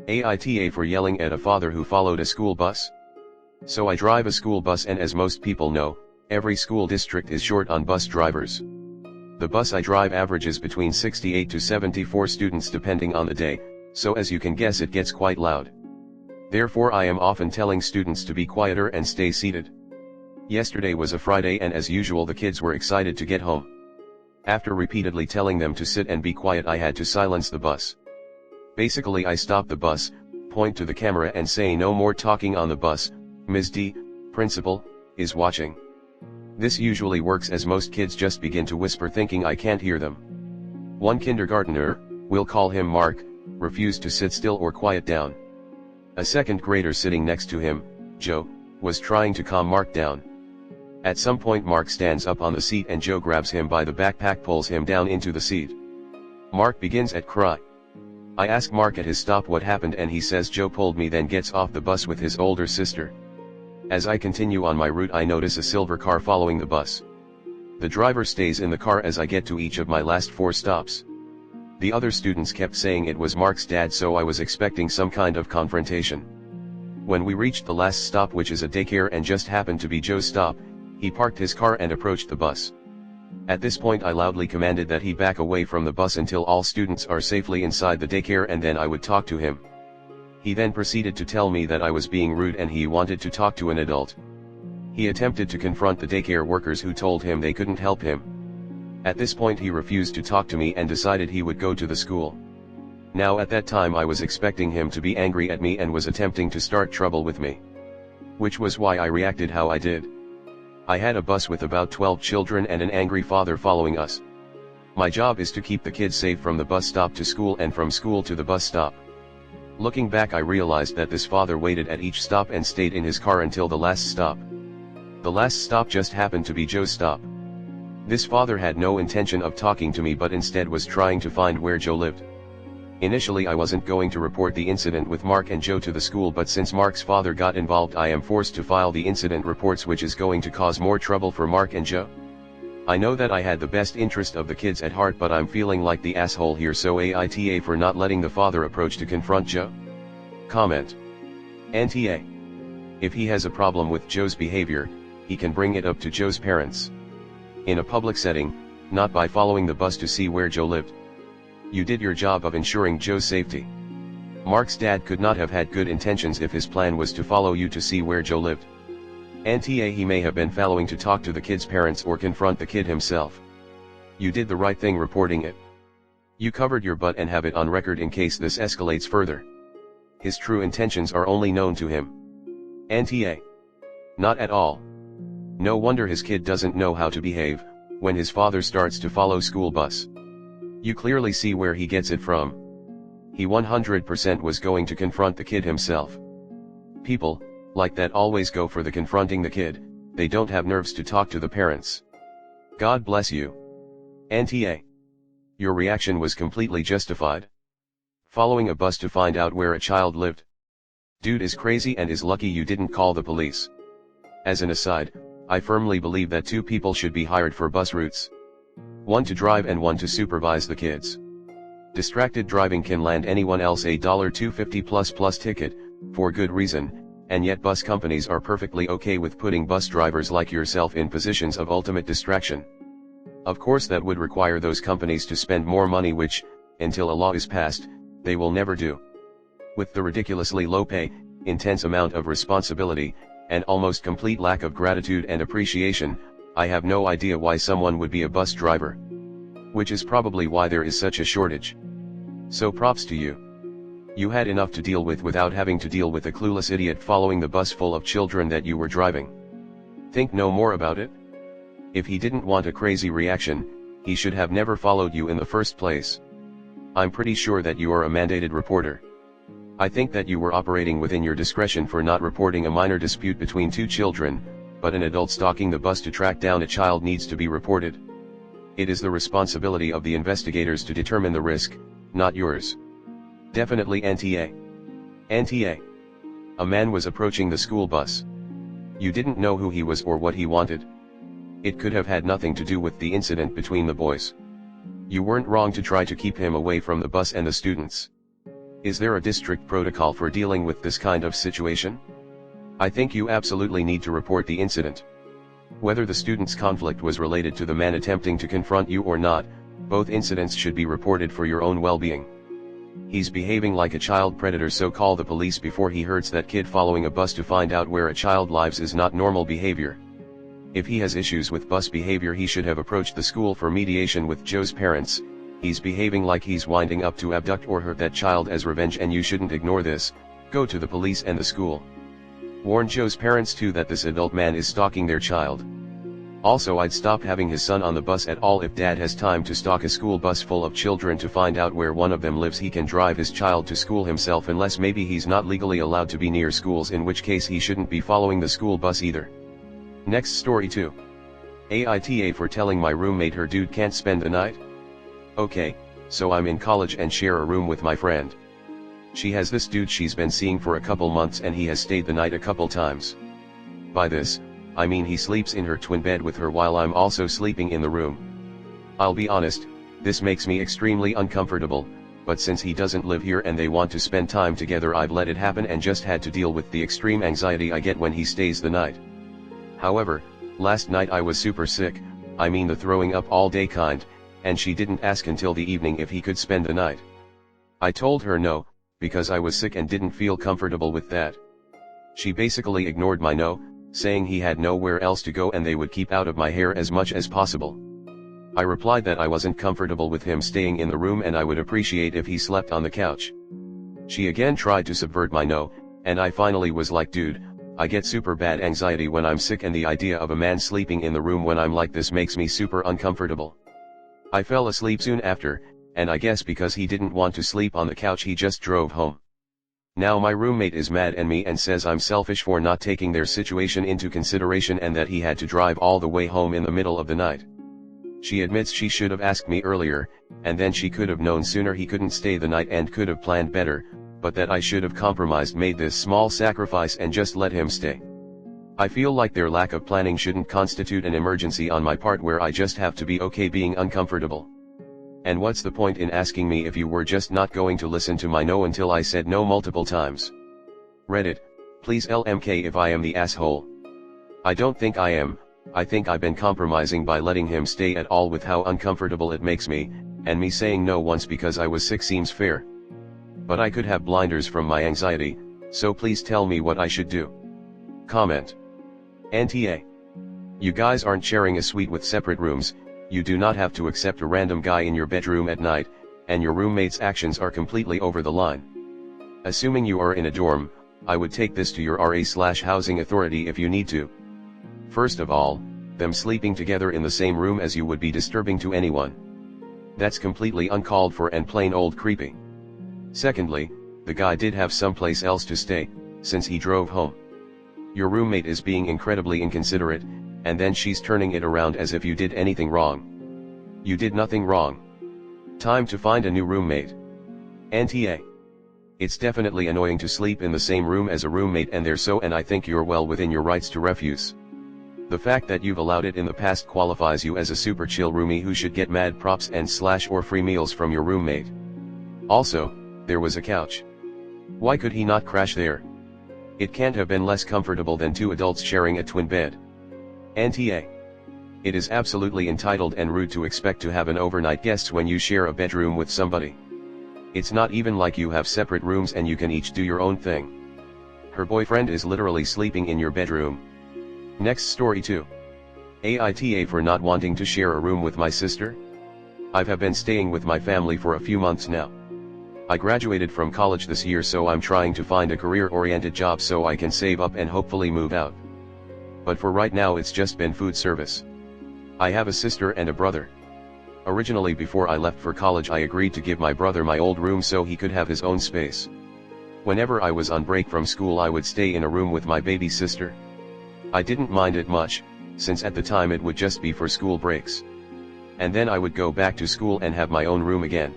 AITA for yelling at a father who followed a school bus. So I drive a school bus, and as most people know, every school district is short on bus drivers. The bus I drive averages between 68 to 74 students depending on the day, so as you can guess it gets quite loud. Therefore I am often telling students to be quieter and stay seated. Yesterday was a Friday, and as usual the kids were excited to get home. After repeatedly telling them to sit and be quiet, I had to silence the bus. Basically I stop the bus, point to the camera and say, "No more talking on the bus, Ms. D, principal, is watching." This usually works, as most kids just begin to whisper thinking I can't hear them. One kindergartner, we'll call him Mark, refused to sit still or quiet down. A second grader sitting next to him, Joe, was trying to calm Mark down. At some point Mark stands up on the seat and Joe grabs him by the backpack, pulls him down into the seat. Mark begins at cry. I ask Mark at his stop what happened, and he says Joe pulled me, then gets off the bus with his older sister. As I continue on my route I notice a silver car following the bus. The driver stays in the car as I get to each of my last 4 stops. The other students kept saying it was Mark's dad, so I was expecting some kind of confrontation. When we reached the last stop, which is a daycare and just happened to be Joe's stop, he parked his car and approached the bus. At this point I loudly commanded that he back away from the bus until all students are safely inside the daycare, and then I would talk to him. He then proceeded to tell me that I was being rude and he wanted to talk to an adult. He attempted to confront the daycare workers, who told him they couldn't help him. At this point he refused to talk to me and decided he would go to the school. Now at that time I was expecting him to be angry at me and was attempting to start trouble with me. Which was why I reacted how I did. I had a bus with about 12 children and an angry father following us. My job is to keep the kids safe from the bus stop to school and from school to the bus stop. Looking back I realized that this father waited at each stop and stayed in his car until the last stop. The last stop just happened to be Joe's stop. This father had no intention of talking to me, but instead was trying to find where Joe lived. Initially I wasn't going to report the incident with Mark and Joe to the school, but since Mark's father got involved I am forced to file the incident reports, which is going to cause more trouble for Mark and Joe. I know that I had the best interest of the kids at heart, but I'm feeling like the asshole here, so AITA for not letting the father approach to confront Joe. Comment. NTA. If he has a problem with Joe's behavior, he can bring it up to Joe's parents. In a public setting, not by following the bus to see where Joe lived. You did your job of ensuring Joe's safety. Mark's dad could not have had good intentions if his plan was to follow you to see where Joe lived. NTA he may have been following to talk to the kid's parents or confront the kid himself. You did the right thing reporting it. You covered your butt and have it on record in case this escalates further. His true intentions are only known to him. NTA. Not at all. No wonder his kid doesn't know how to behave, when his father starts to follow school bus. You clearly see where he gets it from. He 100% was going to confront the kid himself. People like that always go for the confronting the kid, they don't have nerves to talk to the parents. God bless you. NTA. Your reaction was completely justified. Following a bus to find out where a child lived. Dude is crazy and is lucky you didn't call the police. As an aside, I firmly believe that 2 people should be hired for bus routes. One to drive and one to supervise the kids. Distracted driving can land anyone else a $250 plus ticket, for good reason, and yet bus companies are perfectly okay with putting bus drivers like yourself in positions of ultimate distraction. Of course that would require those companies to spend more money, which, until a law is passed, they will never do. With the ridiculously low pay, intense amount of responsibility, and almost complete lack of gratitude and appreciation, I have no idea why someone would be a bus driver. Which is probably why there is such a shortage. So props to you. You had enough to deal with without having to deal with a clueless idiot following the bus full of children that you were driving. Think no more about it? If he didn't want a crazy reaction, he should have never followed you in the first place. I'm pretty sure that you are a mandated reporter. I think that you were operating within your discretion for not reporting a minor dispute between 2 children, but an adult stalking the bus to track down a child needs to be reported. It is the responsibility of the investigators to determine the risk, not yours. Definitely NTA. NTA. A man was approaching the school bus. You didn't know who he was or what he wanted. It could have had nothing to do with the incident between the boys. You weren't wrong to try to keep him away from the bus and the students. Is there a district protocol for dealing with this kind of situation? I think you absolutely need to report the incident. Whether the student's conflict was related to the man attempting to confront you or not, both incidents should be reported for your own well-being. He's behaving like a child predator, so call the police before he hurts that kid. Following a bus to find out where a child lives is not normal behavior. If he has issues with bus behavior, he should have approached the school for mediation with Joe's parents. He's behaving like he's winding up to abduct or hurt that child as revenge, and you shouldn't ignore this. Go to the police and the school. Warn Joe's parents too that this adult man is stalking their child. Also, I'd stop having his son on the bus at all. If dad has time to stalk a school bus full of children to find out where one of them lives, he can drive his child to school himself, unless maybe he's not legally allowed to be near schools, in which case he shouldn't be following the school bus either. Next story 2. AITA for telling my roommate her dude can't spend the night. Okay, so I'm in college and share a room with my friend. She has this dude she's been seeing for a couple months, and he has stayed the night a couple times. By this, I mean he sleeps in her twin bed with her while I'm also sleeping in the room. I'll be honest, this makes me extremely uncomfortable, but since he doesn't live here and they want to spend time together, I've let it happen and just had to deal with the extreme anxiety I get when he stays the night. However, last night I was super sick, I mean the throwing up all day kind, and she didn't ask until the evening if he could spend the night. I told her no, because I was sick and didn't feel comfortable with that. She basically ignored my no, saying he had nowhere else to go and they would keep out of my hair as much as possible. I replied that I wasn't comfortable with him staying in the room and I would appreciate if he slept on the couch. She again tried to subvert my no, and I finally was like, dude, I get super bad anxiety when I'm sick, and the idea of a man sleeping in the room when I'm like this makes me super uncomfortable. I fell asleep soon after, and I guess because he didn't want to sleep on the couch, he just drove home. Now my roommate is mad at me and says I'm selfish for not taking their situation into consideration and that he had to drive all the way home in the middle of the night. She admits she should have asked me earlier, and then she could have known sooner he couldn't stay the night and could have planned better, but that I should have compromised, made this small sacrifice and just let him stay. I feel like their lack of planning shouldn't constitute an emergency on my part where I just have to be okay being uncomfortable. And what's the point in asking me if you were just not going to listen to my no until I said no multiple times? Reddit, please LMK if I am the asshole. I don't think I am. I think I've been compromising by letting him stay at all with how uncomfortable it makes me, and me saying no once because I was sick seems fair. But I could have blinders from my anxiety, so please tell me what I should do. Comment. NTA. You guys aren't sharing a suite with separate rooms. You do not have to accept a random guy in your bedroom at night, and your roommate's actions are completely over the line. Assuming you are in a dorm, I would take this to your RA/housing authority if you need to. First of all, them sleeping together in the same room as you would be disturbing to anyone. That's completely uncalled for and plain old creepy. Secondly, the guy did have someplace else to stay, since he drove home. Your roommate is being incredibly inconsiderate, and then she's turning it around as if you did anything wrong. You did nothing wrong. Time to find a new roommate. NTA. It's definitely annoying to sleep in the same room as a roommate, and I think you're well within your rights to refuse. The fact that you've allowed it in the past qualifies you as a super chill roomie who should get mad props and or free meals from your roommate. Also, there was a couch. Why could he not crash there? It can't have been less comfortable than two adults sharing a twin bed. NTA. It is absolutely entitled and rude to expect to have an overnight guest when you share a bedroom with somebody. It's not even like you have separate rooms and you can each do your own thing. Her boyfriend is literally sleeping in your bedroom. Next story 2. AITA for not wanting to share a room with my sister. I have been staying with my family for a few months now. I graduated from college this year, so I'm trying to find a career-oriented job so I can save up and hopefully move out. But for right now it's just been food service. I have a sister and a brother. Originally, before I left for college, I agreed to give my brother my old room so he could have his own space. Whenever I was on break from school, I would stay in a room with my baby sister. I didn't mind it much, since at the time it would just be for school breaks. And then I would go back to school and have my own room again.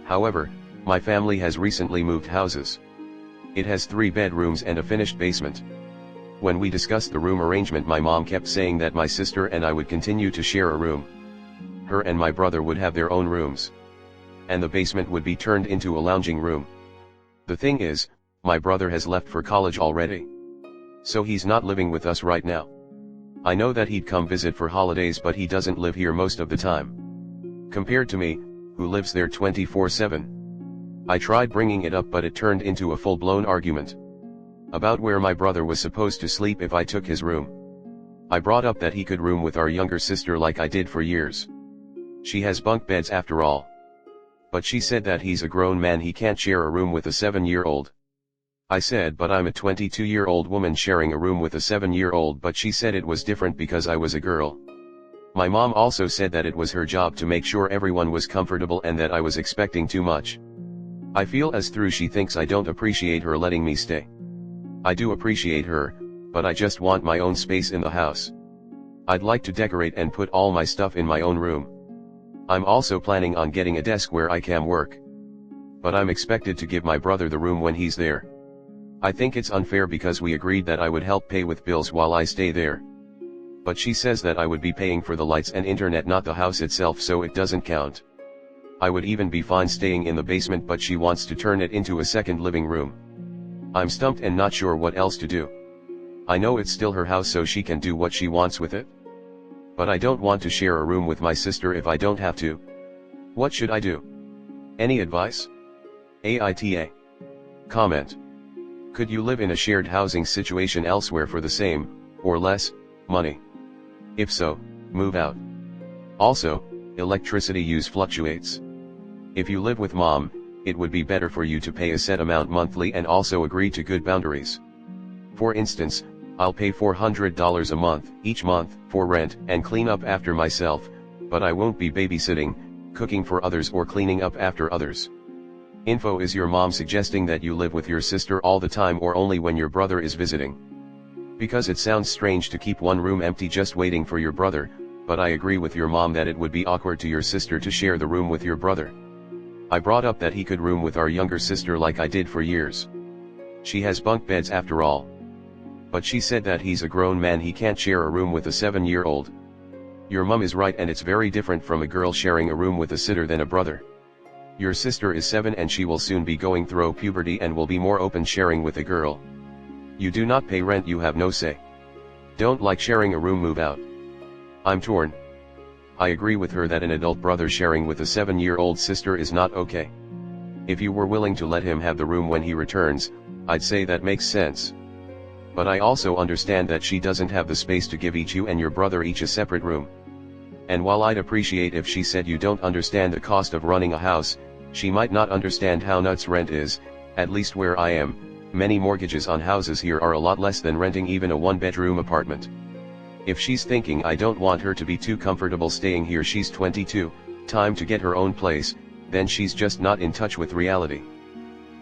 However, my family has recently moved houses. It has 3 bedrooms and a finished basement. When we discussed the room arrangement, my mom kept saying that my sister and I would continue to share a room. Her and my brother would have their own rooms. And the basement would be turned into a lounging room. The thing is, my brother has left for college already. So he's not living with us right now. I know that he'd come visit for holidays, but he doesn't live here most of the time. Compared to me, who lives there 24/7. I tried bringing it up, but it turned into a full-blown argument about where my brother was supposed to sleep if I took his room. I brought up that he could room with our younger sister like I did for years. She has bunk beds after all. But she said that he's a grown man, he can't share a room with a 7-year-old. I said, but I'm a 22-year-old woman sharing a room with a 7-year-old, but she said it was different because I was a girl. My mom also said that it was her job to make sure everyone was comfortable and that I was expecting too much. I feel as though she thinks I don't appreciate her letting me stay. I do appreciate her, but I just want my own space in the house. I'd like to decorate and put all my stuff in my own room. I'm also planning on getting a desk where I can work. But I'm expected to give my brother the room when he's there. I think it's unfair because we agreed that I would help pay with bills while I stay there. But she says that I would be paying for the lights and internet, not the house itself, so it doesn't count. I would even be fine staying in the basement, but she wants to turn it into a second living room. I'm stumped and not sure what else to do. I know it's still her house, so she can do what she wants with it. But I don't want to share a room with my sister if I don't have to. What should I do? Any advice? AITA. Comment. Could you live in a shared housing situation elsewhere for the same, or less, money? If so, move out. Also, electricity use fluctuates. If you live with mom, it would be better for you to pay a set amount monthly and also agree to good boundaries. For instance, I'll pay $400 a month, each month, for rent and clean up after myself, but I won't be babysitting, cooking for others or cleaning up after others. Info: is your mom suggesting that you live with your sister all the time or only when your brother is visiting? Because it sounds strange to keep one room empty just waiting for your brother, but I agree with your mom that it would be awkward to your sister to share the room with your brother. I brought up that he could room with our younger sister like I did for years. She has bunk beds after all. But she said that he's a grown man, he can't share a room with a 7-year-old. Your mom is right, and it's very different from a girl sharing a room with a sitter than a brother. Your sister is 7 and she will soon be going through puberty and will be more open sharing with a girl. You do not pay rent, you have no say. Don't like sharing a room, move out. I'm torn. I agree with her that an adult brother sharing with a 7-year-old sister is not okay. If you were willing to let him have the room when he returns, I'd say that makes sense. But I also understand that she doesn't have the space to give you and your brother each a separate room. And while I'd appreciate if she said you don't understand the cost of running a house, she might not understand how nuts rent is. At least where I am, many mortgages on houses here are a lot less than renting even a 1-bedroom apartment. If she's thinking I don't want her to be too comfortable staying here, she's 22, time to get her own place, then she's just not in touch with reality.